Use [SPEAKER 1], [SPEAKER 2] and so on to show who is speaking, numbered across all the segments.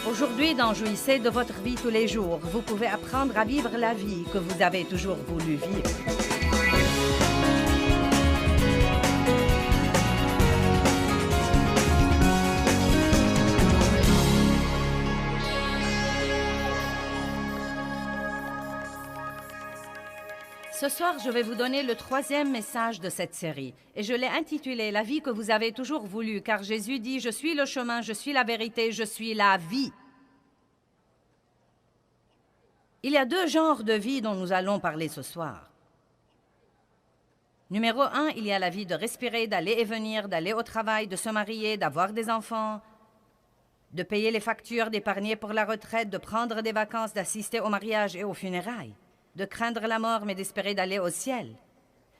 [SPEAKER 1] Aujourd'hui, dans Jouissez de votre vie tous les jours, vous pouvez apprendre à vivre la vie que vous avez toujours voulu vivre. Ce soir, je vais vous donner le 3e message de cette série, et je l'ai intitulé « La vie que vous avez toujours voulu », car Jésus dit « Je suis le chemin, je suis la vérité, je suis la vie ». Il y a 2 genres de vie dont nous allons parler ce soir. Numéro 1, il y a la vie de respirer, d'aller et venir, d'aller au travail, de se marier, d'avoir des enfants, de payer les factures, d'épargner pour la retraite, de prendre des vacances, d'assister au mariage et aux funérailles, de craindre la mort mais d'espérer d'aller au ciel.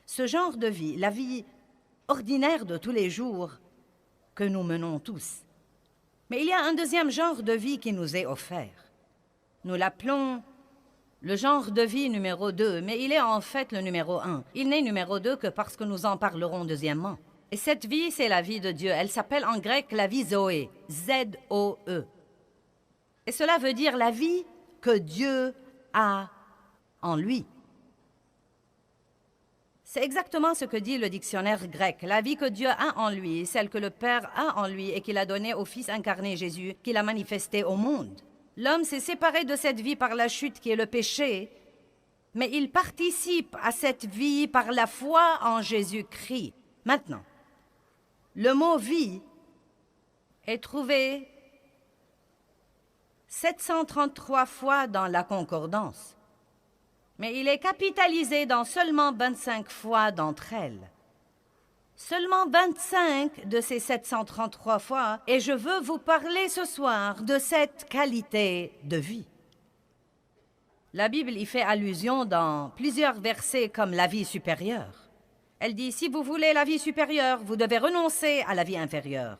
[SPEAKER 1] Ce genre de vie, la vie ordinaire de tous les jours que nous menons tous. Mais il y a un 2e genre de vie qui nous est offert. Nous l'appelons le genre de vie numéro 2, mais il est en fait le numéro 1. Il n'est numéro 2 que parce que nous en parlerons deuxièmement. Et cette vie, c'est la vie de Dieu. Elle s'appelle en grec la vie Zoé, Z-O-E. Et cela veut dire la vie que Dieu a en lui. C'est exactement ce que dit le dictionnaire grec. La vie que Dieu a en lui, celle que le Père a en lui et qu'il a donnée au Fils incarné Jésus, qu'il a manifesté au monde. L'homme s'est séparé de cette vie par la chute qui est le péché, mais il participe à cette vie par la foi en Jésus-Christ. Maintenant, le mot « vie » est trouvé 733 fois dans la concordance, mais il est capitalisé dans seulement 25 fois d'entre elles. Seulement 25 de ces 733 fois, et je veux vous parler ce soir de cette qualité de vie. La Bible y fait allusion dans plusieurs versets comme la vie supérieure. Elle dit, si vous voulez la vie supérieure, vous devez renoncer à la vie inférieure.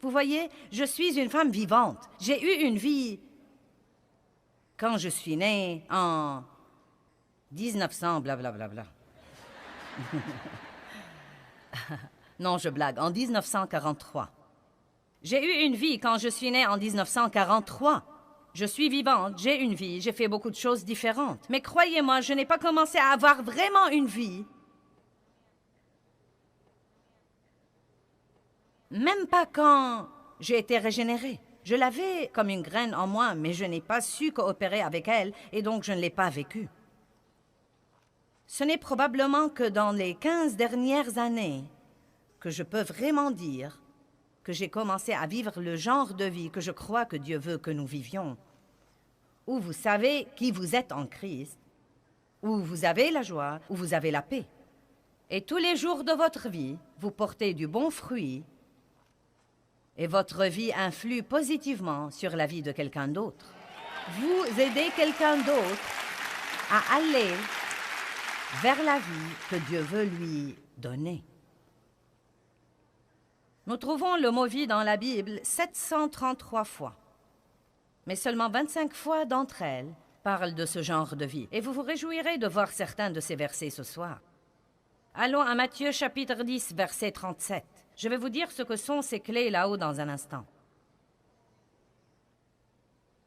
[SPEAKER 1] Vous voyez, je suis une femme vivante. J'ai eu une vie quand je suis née en 1900, blablabla. Non, je blague, en 1943. J'ai eu une vie quand je suis née en 1943. Je suis vivante, j'ai une vie, j'ai fait beaucoup de choses différentes. Mais croyez-moi, je n'ai pas commencé à avoir vraiment une vie. Même pas quand j'ai été régénérée. Je l'avais comme une graine en moi, mais je n'ai pas su coopérer avec elle, et donc je ne l'ai pas vécue. Ce n'est probablement que dans les 15 dernières années que je peux vraiment dire que j'ai commencé à vivre le genre de vie que je crois que Dieu veut que nous vivions, où vous savez qui vous êtes en Christ, où vous avez la joie, où vous avez la paix. Et tous les jours de votre vie, vous portez du bon fruit et votre vie influe positivement sur la vie de quelqu'un d'autre. Vous aidez quelqu'un d'autre à aller vers la vie que Dieu veut lui donner. Nous trouvons le mot « vie » dans la Bible 733 fois, mais seulement 25 fois d'entre elles parlent de ce genre de vie. Et vous vous réjouirez de voir certains de ces versets ce soir. Allons à Matthieu chapitre 10, verset 37. Je vais vous dire ce que sont ces clés là-haut dans un instant.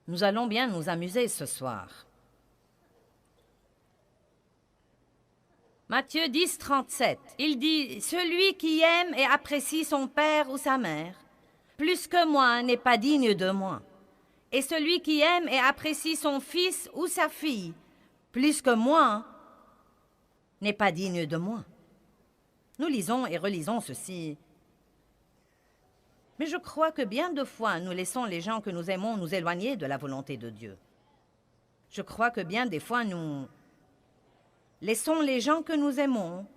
[SPEAKER 1] Nous allons bien nous amuser ce soir. Matthieu 10, 37, il dit « Celui qui aime et apprécie son père ou sa mère, plus que moi, n'est pas digne de moi. Et celui qui aime et apprécie son fils ou sa fille, plus que moi, n'est pas digne de moi. » Nous lisons et relisons ceci. Mais je crois que bien de fois, nous laissons les gens que nous aimons nous éloigner de la volonté de Dieu. Je crois que bien des fois, nous laissons les gens que nous aimons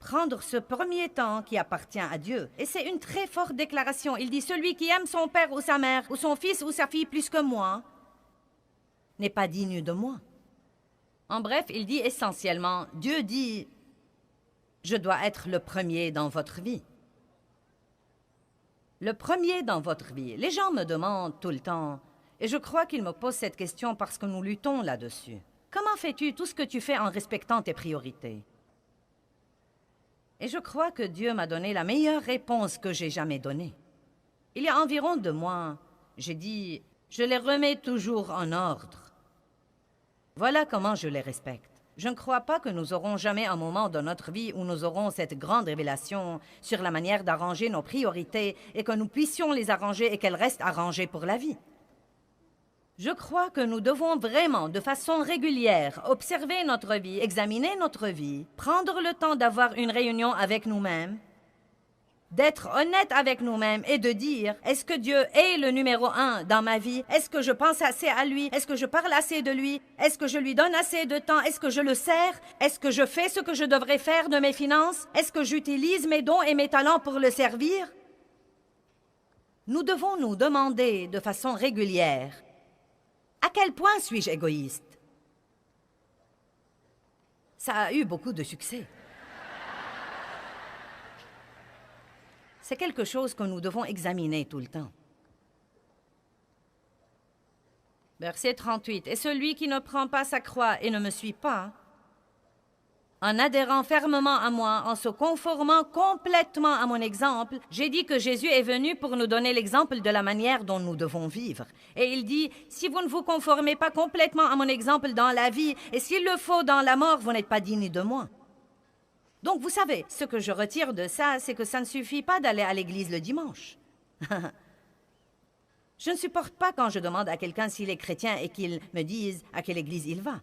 [SPEAKER 1] prendre ce premier temps qui appartient à Dieu. Et c'est une très forte déclaration. Il dit, celui qui aime son père ou sa mère, ou son fils ou sa fille plus que moi, n'est pas digne de moi. En bref, il dit essentiellement, Dieu dit, je dois être le premier dans votre vie. Le premier dans votre vie. Les gens me demandent tout le temps, et je crois qu'ils me posent cette question parce que nous luttons là-dessus. Comment fais-tu tout ce que tu fais en respectant tes priorités? Et je crois que Dieu m'a donné la meilleure réponse que j'ai jamais donnée. Il y a environ 2 mois, j'ai dit Je les remets toujours en ordre. Voilà comment je les respecte. Je ne crois pas que nous aurons jamais un moment dans notre vie où nous aurons cette grande révélation sur la manière d'arranger nos priorités et que nous puissions les arranger et qu'elles restent arrangées pour la vie. Je crois que nous devons vraiment, de façon régulière, observer notre vie, examiner notre vie, prendre le temps d'avoir une réunion avec nous-mêmes, d'être honnête avec nous-mêmes et de dire, est-ce que Dieu est le numéro 1 dans ma vie? Est-ce que je pense assez à lui? Est-ce que je parle assez de lui? Est-ce que je lui donne assez de temps? Est-ce que je le sers? Est-ce que je fais ce que je devrais faire de mes finances? Est-ce que j'utilise mes dons et mes talents pour le servir? Nous devons nous demander de façon régulière, à quel point suis-je égoïste? Ça a eu beaucoup de succès. C'est quelque chose que nous devons examiner tout le temps. Verset 38. « Et celui qui ne prend pas sa croix et ne me suit pas, en adhérant fermement à moi, en se conformant complètement à mon exemple, j'ai dit que Jésus est venu pour nous donner l'exemple de la manière dont nous devons vivre. Et il dit, si vous ne vous conformez pas complètement à mon exemple dans la vie, et s'il le faut dans la mort, vous n'êtes pas digne de moi. » Donc, vous savez, ce que je retire de ça, c'est que ça ne suffit pas d'aller à l'église le dimanche. Je ne supporte pas quand je demande à quelqu'un s'il est chrétien et qu'il me dise à quelle église il va.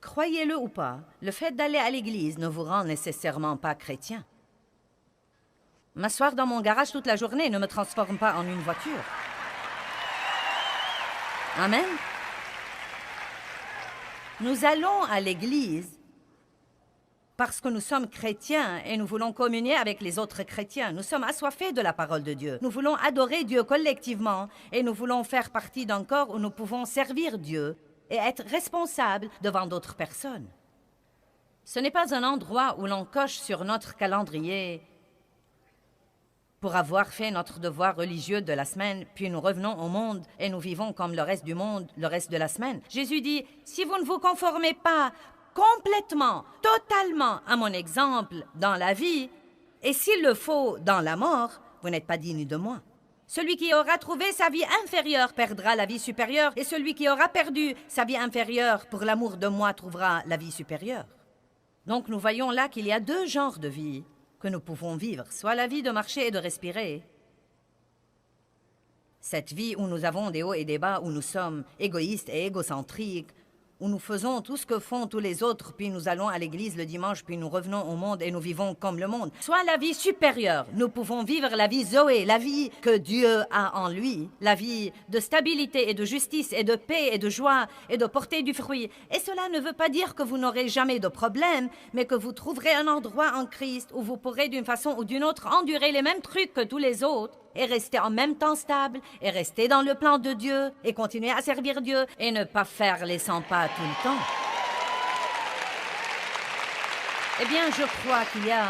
[SPEAKER 1] Croyez-le ou pas, le fait d'aller à l'église ne vous rend nécessairement pas chrétien. M'asseoir dans mon garage toute la journée ne me transforme pas en une voiture. Amen. Nous allons à l'église parce que nous sommes chrétiens et nous voulons communier avec les autres chrétiens. Nous sommes assoiffés de la parole de Dieu. Nous voulons adorer Dieu collectivement et nous voulons faire partie d'un corps où nous pouvons servir Dieu et être responsables devant d'autres personnes. Ce n'est pas un endroit où l'on coche sur notre calendrier pour avoir fait notre devoir religieux de la semaine, puis nous revenons au monde et nous vivons comme le reste du monde le reste de la semaine. Jésus dit, si vous ne vous conformez pas complètement, totalement à mon exemple dans la vie, et s'il le faut dans la mort, vous n'êtes pas digne de moi. Celui qui aura trouvé sa vie inférieure perdra la vie supérieure, et celui qui aura perdu sa vie inférieure pour l'amour de moi trouvera la vie supérieure. Donc nous voyons là qu'il y a deux genres de vie que nous pouvons vivre, soit la vie de marcher et de respirer, cette vie où nous avons des hauts et des bas, où nous sommes égoïstes et égocentriques, où nous faisons tout ce que font tous les autres, puis nous allons à l'église le dimanche, puis nous revenons au monde et nous vivons comme le monde. Soit la vie supérieure, nous pouvons vivre la vie Zoé, la vie que Dieu a en lui, la vie de stabilité et de justice et de paix et de joie et de porter du fruit. Et cela ne veut pas dire que vous n'aurez jamais de problème, mais que vous trouverez un endroit en Christ où vous pourrez d'une façon ou d'une autre endurer les mêmes trucs que tous les autres, et rester en même temps stable, et rester dans le plan de Dieu, et continuer à servir Dieu, et ne pas faire les 100 pas tout le temps. Eh bien, je crois qu'il y a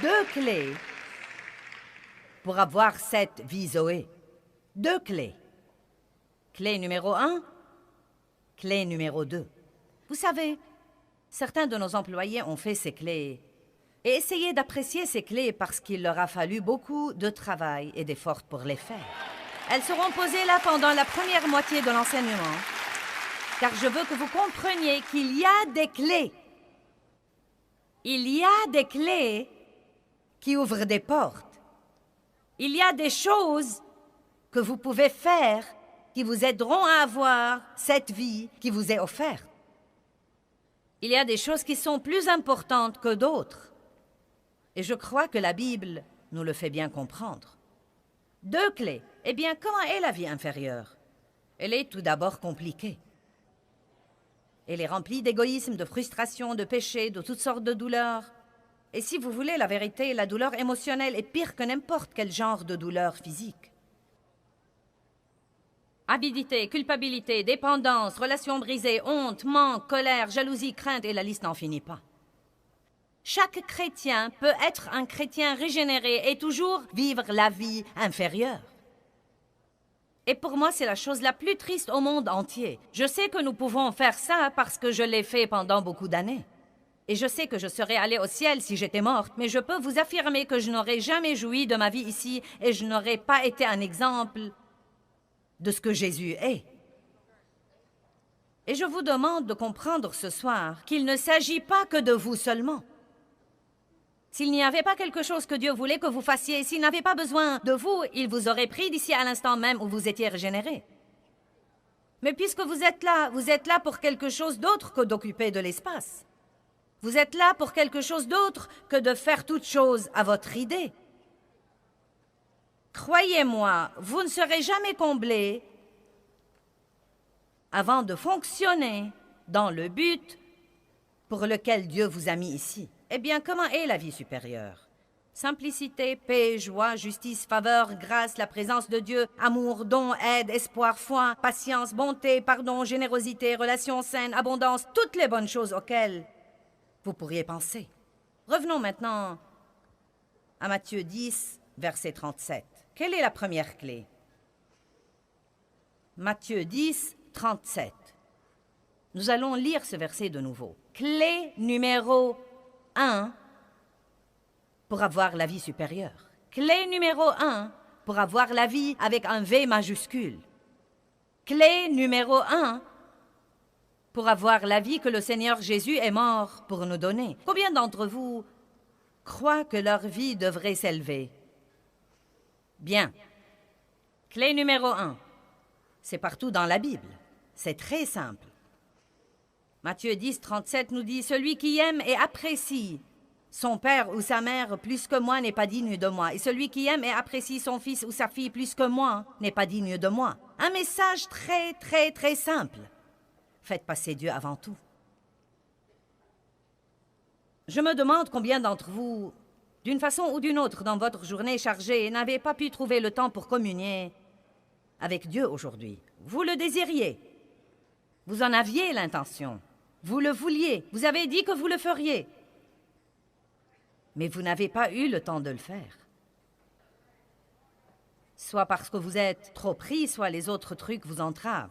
[SPEAKER 1] deux clés pour avoir cette vie Zoé. Deux clés. Clé numéro 1, clé numéro 2. Vous savez, certains de nos employés ont fait ces clés et essayez d'apprécier ces clés parce qu'il leur a fallu beaucoup de travail et d'efforts pour les faire. Elles seront posées là pendant la première moitié de l'enseignement, car je veux que vous compreniez qu'il y a des clés. Il y a des clés qui ouvrent des portes. Il y a des choses que vous pouvez faire qui vous aideront à avoir cette vie qui vous est offerte. Il y a des choses qui sont plus importantes que d'autres. Et je crois que la Bible nous le fait bien comprendre. Deux clés. Eh bien, comment est la vie inférieure? Elle est tout d'abord compliquée. Elle est remplie d'égoïsme, de frustration, de péché, de toutes sortes de douleurs. Et si vous voulez la vérité, la douleur émotionnelle est pire que n'importe quel genre de douleur physique. Avidité, culpabilité, dépendance, relations brisées, honte, manque, colère, jalousie, crainte, et la liste n'en finit pas. Chaque chrétien peut être un chrétien régénéré et toujours vivre la vie inférieure. Et pour moi, c'est la chose la plus triste au monde entier. Je sais que nous pouvons faire ça parce que je l'ai fait pendant beaucoup d'années. Et je sais que je serais allée au ciel si j'étais morte, mais je peux vous affirmer que je n'aurais jamais joui de ma vie ici et je n'aurais pas été un exemple de ce que Jésus est. Et je vous demande de comprendre ce soir qu'il ne s'agit pas que de vous seulement. S'il n'y avait pas quelque chose que Dieu voulait que vous fassiez, s'il n'avait pas besoin de vous, il vous aurait pris d'ici à l'instant même où vous étiez régénéré. Mais puisque vous êtes là pour quelque chose d'autre que d'occuper de l'espace. Vous êtes là pour quelque chose d'autre que de faire toute chose à votre idée. Croyez-moi, vous ne serez jamais comblé avant de fonctionner dans le but pour lequel Dieu vous a mis ici. Eh bien, comment est la vie supérieure? Simplicité, paix, joie, justice, faveur, grâce, la présence de Dieu, amour, don, aide, espoir, foi, patience, bonté, pardon, générosité, relations saines, abondance, toutes les bonnes choses auxquelles vous pourriez penser. Revenons maintenant à Matthieu 10, verset 37. Quelle est la première clé? Matthieu 10, 37. Nous allons lire ce verset de nouveau. Clé numéro 1 pour avoir la vie supérieure. Clé numéro 1 pour avoir la vie avec un V majuscule. Clé numéro 1 pour avoir la vie que le Seigneur Jésus est mort pour nous donner. Combien d'entre vous croient que leur vie devrait s'élever? Bien. Clé numéro 1. C'est partout dans la Bible. C'est très simple. Matthieu 10, 37 nous dit « Celui qui aime et apprécie son père ou sa mère plus que moi n'est pas digne de moi. Et celui qui aime et apprécie son fils ou sa fille plus que moi n'est pas digne de moi. » Un message très, très, très simple. Faites passer Dieu avant tout. Je me demande combien d'entre vous, d'une façon ou d'une autre dans votre journée chargée, n'avez pas pu trouver le temps pour communier avec Dieu aujourd'hui. Vous le désiriez. Vous en aviez l'intention. Vous le vouliez. Vous avez dit que vous le feriez. Mais vous n'avez pas eu le temps de le faire. Soit parce que vous êtes trop pris, soit les autres trucs vous entravent.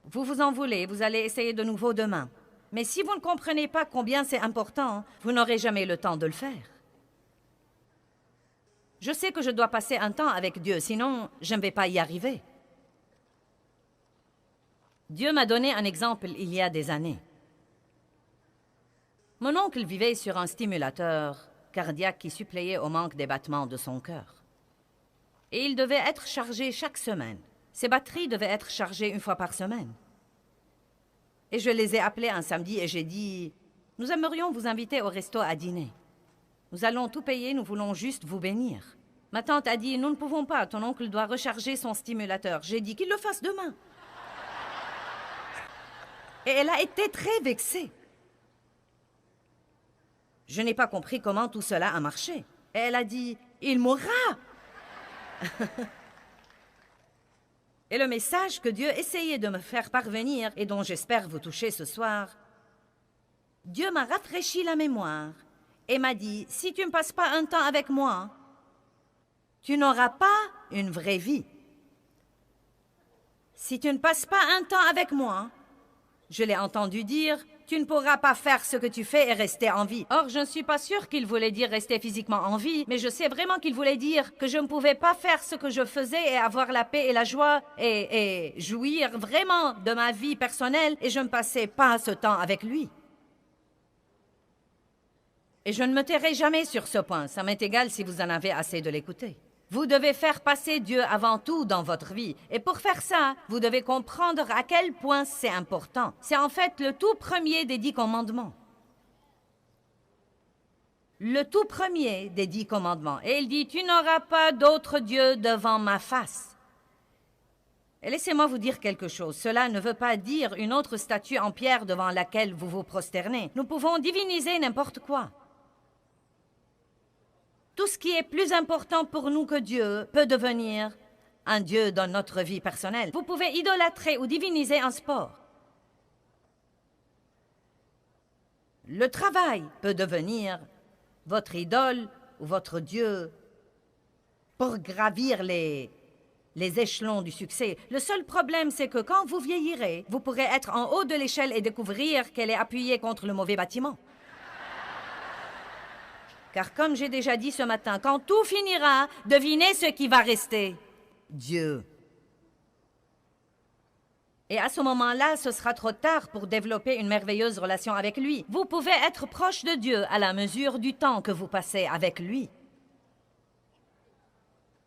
[SPEAKER 1] Vous vous en voulez, vous allez essayer de nouveau demain. Mais si vous ne comprenez pas combien c'est important, vous n'aurez jamais le temps de le faire. Je sais que je dois passer un temps avec Dieu, sinon je ne vais pas y arriver. Dieu m'a donné un exemple il y a des années. Mon oncle vivait sur un stimulateur cardiaque qui suppléait au manque des battements de son cœur. Et il devait être chargé chaque semaine. Ses batteries devaient être chargées une fois par semaine. Et je les ai appelés un samedi et j'ai dit « Nous aimerions vous inviter au resto à dîner. Nous allons tout payer, nous voulons juste vous bénir. » Ma tante a dit « Nous ne pouvons pas, ton oncle doit recharger son stimulateur. » J'ai dit qu'il le fasse demain. Et elle a été très vexée. Je n'ai pas compris comment tout cela a marché. Et elle a dit « Il mourra !» Et le message que Dieu essayait de me faire parvenir et dont j'espère vous toucher ce soir, Dieu m'a rafraîchi la mémoire et m'a dit « Si tu ne passes pas un temps avec moi, tu n'auras pas une vraie vie. Si tu ne passes pas un temps avec moi, je l'ai entendu dire, tu ne pourras pas faire ce que tu fais et rester en vie. » Or, je ne suis pas sûre qu'il voulait dire rester physiquement en vie, mais je sais vraiment qu'il voulait dire que je ne pouvais pas faire ce que je faisais et avoir la paix et la joie et jouir vraiment de ma vie personnelle et je ne passais pas ce temps avec lui. Et je ne me tairai jamais sur ce point, ça m'est égal si vous en avez assez de l'écouter. Vous devez faire passer Dieu avant tout dans votre vie. Et pour faire ça, vous devez comprendre à quel point c'est important. C'est en fait le tout premier des 10 commandements. Le tout premier des 10 commandements. Et il dit, tu n'auras pas d'autre Dieu devant ma face. Et laissez-moi vous dire quelque chose. Cela ne veut pas dire une autre statue en pierre devant laquelle vous vous prosternez. Nous pouvons diviniser n'importe quoi. Tout ce qui est plus important pour nous que Dieu peut devenir un Dieu dans notre vie personnelle. Vous pouvez idolâtrer ou diviniser un sport. Le travail peut devenir votre idole ou votre Dieu pour gravir les les échelons du succès. Le seul problème, c'est que quand vous vieillirez, vous pourrez être en haut de l'échelle et découvrir qu'elle est appuyée contre le mauvais bâtiment. Car comme j'ai déjà dit ce matin, quand tout finira, devinez ce qui va rester. Dieu. Et à ce moment-là, ce sera trop tard pour développer une merveilleuse relation avec lui. Vous pouvez être proche de Dieu à la mesure du temps que vous passez avec lui.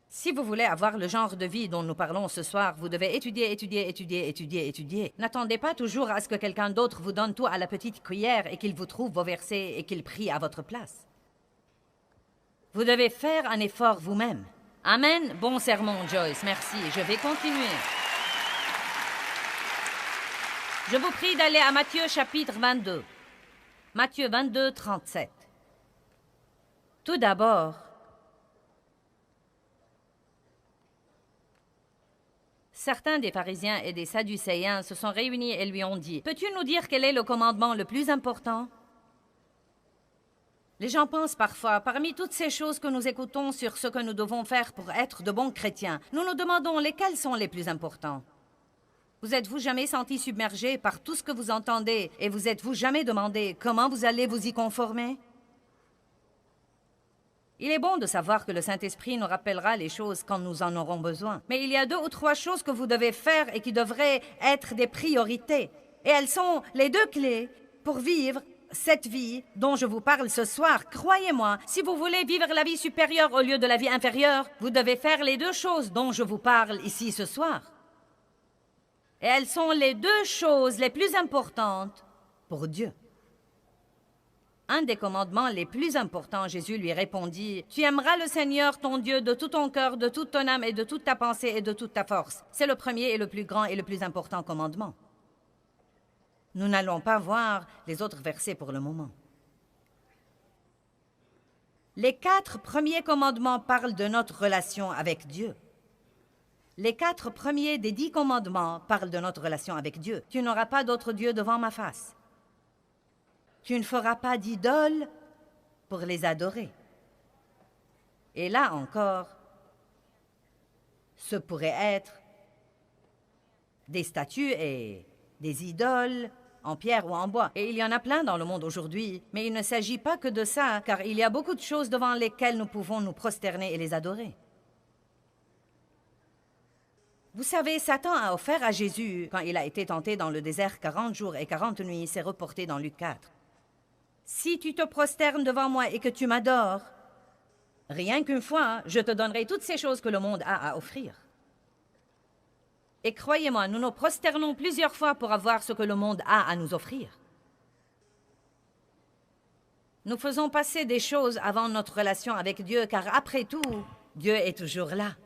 [SPEAKER 1] Si vous voulez avoir le genre de vie dont nous parlons ce soir, vous devez étudier. N'attendez pas toujours à ce que quelqu'un d'autre vous donne tout à la petite cuillère et qu'il vous trouve vos versets et qu'il prie à votre place. Vous devez faire un effort vous-même. Amen. Bon sermon, Joyce. Merci. Je vais continuer. Je vous prie d'aller à Matthieu chapitre 22. Matthieu 22, 37. Tout d'abord, certains des pharisiens et des sadducéens se sont réunis et lui ont dit, « Peux-tu nous dire quel est le commandement le plus important ?» Les gens pensent parfois, parmi toutes ces choses que nous écoutons sur ce que nous devons faire pour être de bons chrétiens, nous nous demandons lesquels sont les plus importants. Vous êtes-vous jamais senti submergé par tout ce que vous entendez et vous êtes-vous jamais demandé comment vous allez vous y conformer? Il est bon de savoir que le Saint-Esprit nous rappellera les choses quand nous en aurons besoin. Mais il y a 2 ou 3 choses que vous devez faire et qui devraient être des priorités. Et elles sont les 2 clés pour vivre cette vie dont je vous parle ce soir. Croyez-moi, si vous voulez vivre la vie supérieure au lieu de la vie inférieure, vous devez faire les 2 choses dont je vous parle ici ce soir. Et elles sont les 2 choses les plus importantes pour Dieu. Un des commandements les plus importants, Jésus lui répondit, « Tu aimeras le Seigneur, ton Dieu, de tout ton cœur, de toute ton âme et de toute ta pensée et de toute ta force. » C'est le premier et le plus grand et le plus important commandement. Nous n'allons pas voir les autres versets pour le moment. Les 4 premiers commandements parlent de notre relation avec Dieu. Les 4 premiers des 10 commandements parlent de notre relation avec Dieu. Tu n'auras pas d'autre Dieu devant ma face. Tu ne feras pas d'idoles pour les adorer. Et là encore, ce pourrait être des statues et des idoles en pierre ou en bois. Et il y en a plein dans le monde aujourd'hui, mais il ne s'agit pas que de ça, car il y a beaucoup de choses devant lesquelles nous pouvons nous prosterner et les adorer. Vous savez, Satan a offert à Jésus, quand il a été tenté dans le désert 40 jours et 40 nuits, c'est reporté dans Luc 4. Si tu te prosternes devant moi et que tu m'adores, rien qu'une fois, je te donnerai toutes ces choses que le monde a à offrir. Et croyez-moi, nous nous prosternons plusieurs fois pour avoir ce que le monde a à nous offrir. Nous faisons passer des choses avant notre relation avec Dieu, car après tout, Dieu est toujours là.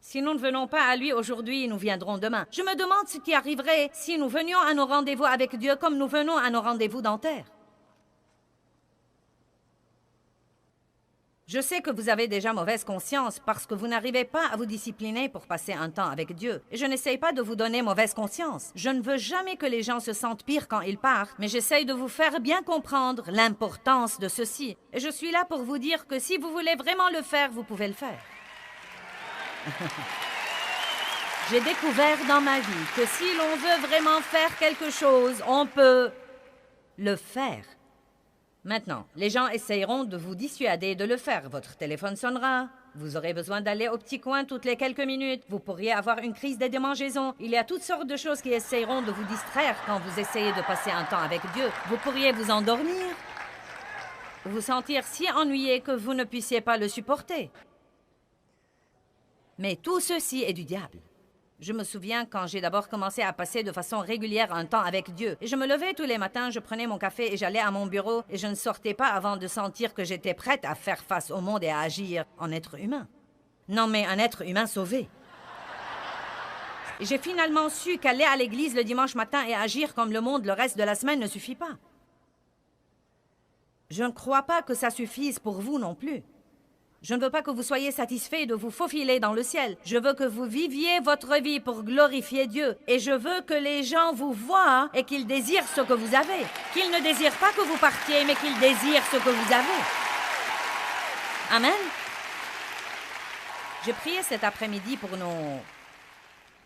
[SPEAKER 1] Si nous ne venons pas à lui aujourd'hui, nous viendrons demain. Je me demande ce qui arriverait si nous venions à nos rendez-vous avec Dieu comme nous venons à nos rendez-vous dentaires. Je sais que vous avez déjà mauvaise conscience parce que vous n'arrivez pas à vous discipliner pour passer un temps avec Dieu. Et je n'essaye pas de vous donner mauvaise conscience. Je ne veux jamais que les gens se sentent pires quand ils partent, mais j'essaye de vous faire bien comprendre l'importance de ceci. Et je suis là pour vous dire que si vous voulez vraiment le faire, vous pouvez le faire. J'ai découvert dans ma vie que si l'on veut vraiment faire quelque chose, on peut le faire. Maintenant, les gens essayeront de vous dissuader de le faire. Votre téléphone sonnera, vous aurez besoin d'aller au petit coin toutes les quelques minutes, vous pourriez avoir une crise de démangeaison. Il y a toutes sortes de choses qui essayeront de vous distraire quand vous essayez de passer un temps avec Dieu. Vous pourriez vous endormir, vous sentir si ennuyé que vous ne puissiez pas le supporter. Mais tout ceci est du diable. Je me souviens quand j'ai d'abord commencé à passer de façon régulière un temps avec Dieu. Et je me levais tous les matins, je prenais mon café et j'allais à mon bureau et je ne sortais pas avant de sentir que j'étais prête à faire face au monde et à agir en être humain. Non, mais un être humain sauvé. Et j'ai finalement su qu'aller à l'église le dimanche matin et agir comme le monde le reste de la semaine ne suffit pas. Je ne crois pas que ça suffise pour vous non plus. Je ne veux pas que vous soyez satisfaits de vous faufiler dans le ciel. Je veux que vous viviez votre vie pour glorifier Dieu. Et je veux que les gens vous voient et qu'ils désirent ce que vous avez. Qu'ils ne désirent pas que vous partiez, mais qu'ils désirent ce que vous avez. Amen. J'ai prié cet après-midi pour nos...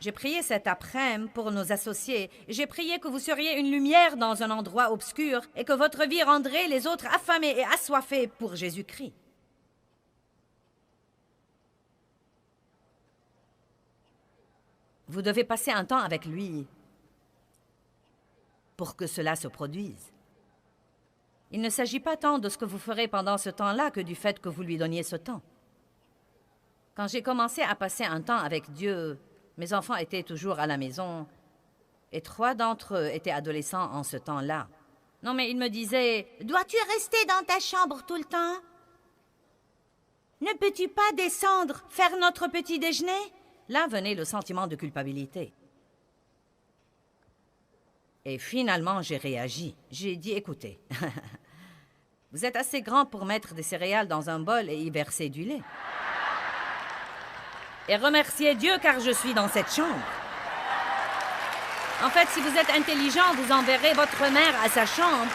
[SPEAKER 1] J'ai prié cet après-midi pour nos associés. J'ai prié que vous seriez une lumière dans un endroit obscur et que votre vie rendrait les autres affamés et assoiffés pour Jésus-Christ. Vous devez passer un temps avec lui pour que cela se produise. Il ne s'agit pas tant de ce que vous ferez pendant ce temps-là que du fait que vous lui donniez ce temps. Quand j'ai commencé à passer un temps avec Dieu, mes enfants étaient toujours à la maison et 3 d'entre eux étaient adolescents en ce temps-là. Non, mais ils me disaient « Dois-tu rester dans ta chambre tout le temps? Ne peux-tu pas descendre, faire notre petit déjeuner? » Là venait le sentiment de culpabilité. Et finalement, j'ai réagi. J'ai dit « Écoutez, vous êtes assez grand pour mettre des céréales dans un bol et y verser du lait. Et remerciez Dieu car je suis dans cette chambre. En fait, si vous êtes intelligent, vous enverrez votre mère à sa chambre.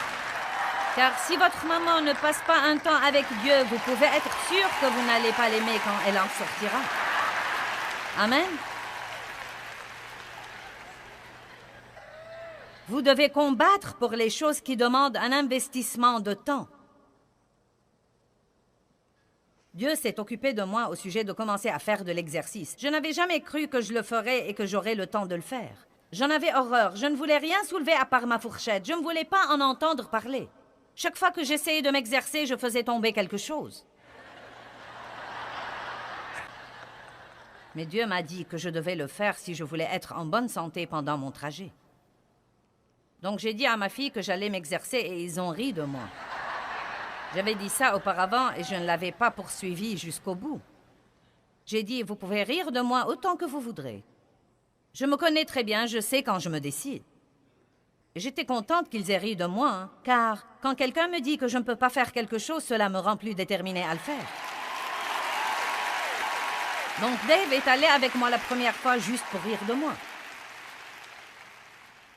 [SPEAKER 1] Car si votre maman ne passe pas un temps avec Dieu, vous pouvez être sûr que vous n'allez pas l'aimer quand elle en sortira. Amen. Vous devez combattre pour les choses qui demandent un investissement de temps. Dieu s'est occupé de moi au sujet de commencer à faire de l'exercice. Je n'avais jamais cru que je le ferais et que j'aurais le temps de le faire. J'en avais horreur. Je ne voulais rien soulever à part ma fourchette. Je ne voulais pas en entendre parler. Chaque fois que j'essayais de m'exercer, je faisais tomber quelque chose. Mais Dieu m'a dit que je devais le faire si je voulais être en bonne santé pendant mon trajet. Donc j'ai dit à ma fille que j'allais m'exercer et ils ont ri de moi. J'avais dit ça auparavant et je ne l'avais pas poursuivi jusqu'au bout. J'ai dit, vous pouvez rire de moi autant que vous voudrez. Je me connais très bien, je sais quand je me décide. J'étais contente qu'ils aient ri de moi, hein, car quand quelqu'un me dit que je ne peux pas faire quelque chose, cela me rend plus déterminée à le faire. Donc Dave est allé avec moi la première fois juste pour rire de moi.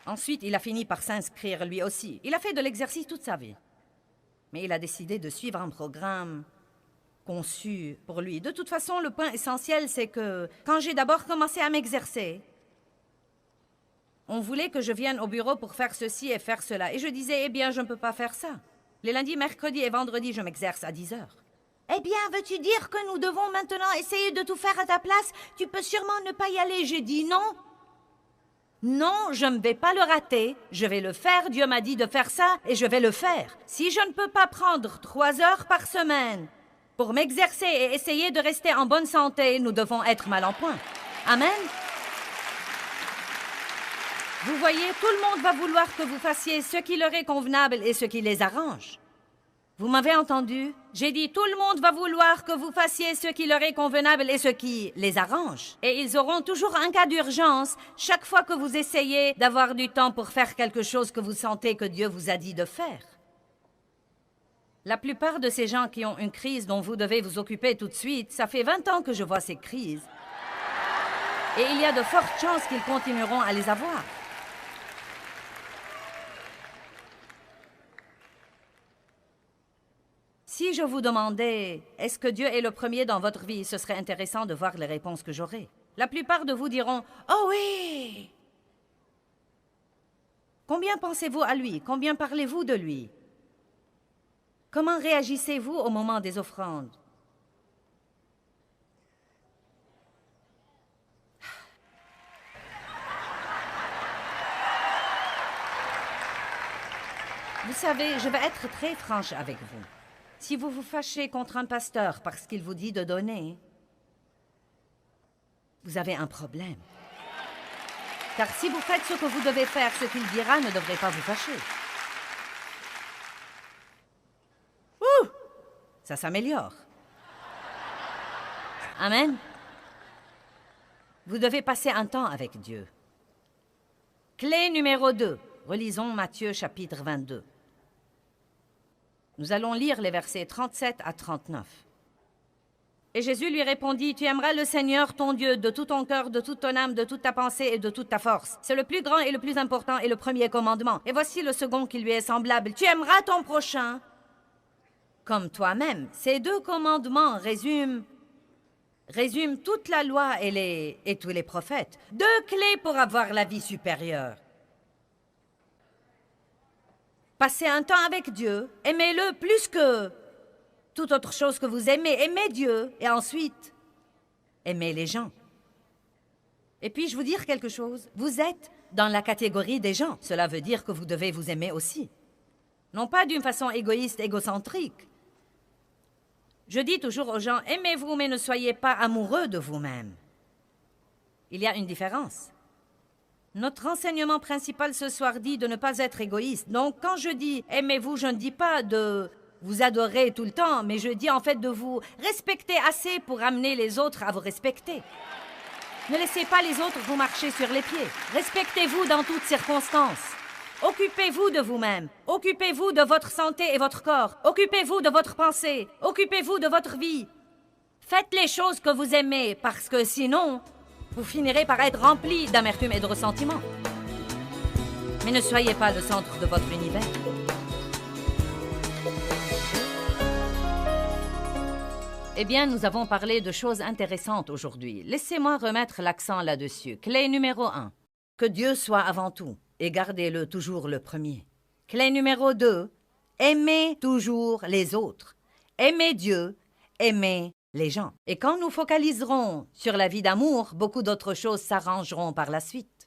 [SPEAKER 1] Ensuite, il a fini par s'inscrire lui aussi. Il a fait de l'exercice toute sa vie. Mais il a décidé de suivre un programme conçu pour lui. De toute façon, le point essentiel, c'est que quand j'ai d'abord commencé à m'exercer, on voulait que je vienne au bureau pour faire ceci et faire cela. Et je disais, eh bien, je ne peux pas faire ça. Les lundis, mercredis et vendredis, je m'exerce à 10 heures. Eh bien, veux-tu dire que nous devons maintenant essayer de tout faire à ta place? Tu peux sûrement ne pas y aller. J'ai dit non. Non, je ne vais pas le rater. Je vais le faire. Dieu m'a dit de faire ça et je vais le faire. Si je ne peux pas prendre 3 heures par semaine pour m'exercer et essayer de rester en bonne santé, nous devons être mal en point. Amen. Vous voyez, tout le monde va vouloir que vous fassiez ce qui leur est convenable et ce qui les arrange. Vous m'avez entendu? J'ai dit tout le monde va vouloir que vous fassiez ce qui leur est convenable et ce qui les arrange. Et ils auront toujours un cas d'urgence chaque fois que vous essayez d'avoir du temps pour faire quelque chose que vous sentez que Dieu vous a dit de faire. La plupart de ces gens qui ont une crise dont vous devez vous occuper tout de suite, ça fait 20 ans que je vois ces crises. Et il y a de fortes chances qu'ils continueront à les avoir. Si je vous demandais, est-ce que Dieu est le premier dans votre vie, ce serait intéressant de voir les réponses que j'aurai. La plupart de vous diront, « Oh oui! » Combien pensez-vous à lui? Combien parlez-vous de lui? Comment réagissez-vous au moment des offrandes? Vous savez, je vais être très franche avec vous. Si vous vous fâchez contre un pasteur parce qu'il vous dit de donner, vous avez un problème. Car si vous faites ce que vous devez faire, ce qu'il dira ne devrait pas vous fâcher. Ouh! Ça s'améliore. Amen. Vous devez passer un temps avec Dieu. Clé numéro 2. Relisons Matthieu chapitre 22. Nous allons lire les versets 37 à 39. Et Jésus lui répondit, « Tu aimeras le Seigneur, ton Dieu, de tout ton cœur, de toute ton âme, de toute ta pensée et de toute ta force. C'est le plus grand et le plus important et le premier commandement. Et voici le second qui lui est semblable. Tu aimeras ton prochain comme toi-même. » Ces 2 commandements résument résume toute la loi et tous les prophètes. 2 clés pour avoir la vie supérieure. Passez un temps avec Dieu, aimez-le plus que toute autre chose que vous aimez. Aimez Dieu et ensuite, aimez les gens. Et puis, je vous dire quelque chose. Vous êtes dans la catégorie des gens. Cela veut dire que vous devez vous aimer aussi. Non pas d'une façon égoïste, égocentrique. Je dis toujours aux gens, aimez-vous, mais ne soyez pas amoureux de vous-même. Il y a une différence. Notre enseignement principal ce soir dit de ne pas être égoïste. Donc, quand je dis aimez-vous, je ne dis pas de vous adorer tout le temps, mais je dis en fait de vous respecter assez pour amener les autres à vous respecter. Ne laissez pas les autres vous marcher sur les pieds. Respectez-vous dans toutes circonstances. Occupez-vous de vous-même. Occupez-vous de votre santé et votre corps. Occupez-vous de votre pensée. Occupez-vous de votre vie. Faites les choses que vous aimez, parce que sinon, vous finirez par être rempli d'amertume et de ressentiment. Mais ne soyez pas le centre de votre univers. Eh bien, nous avons parlé de choses intéressantes aujourd'hui. Laissez-moi remettre l'accent là-dessus. Clé numéro 1. Que Dieu soit avant tout et gardez-le toujours le premier. Clé numéro 2. Aimez toujours les autres. Aimez Dieu, aimez les gens. Et quand nous focaliserons sur la vie d'amour, beaucoup d'autres choses s'arrangeront par la suite.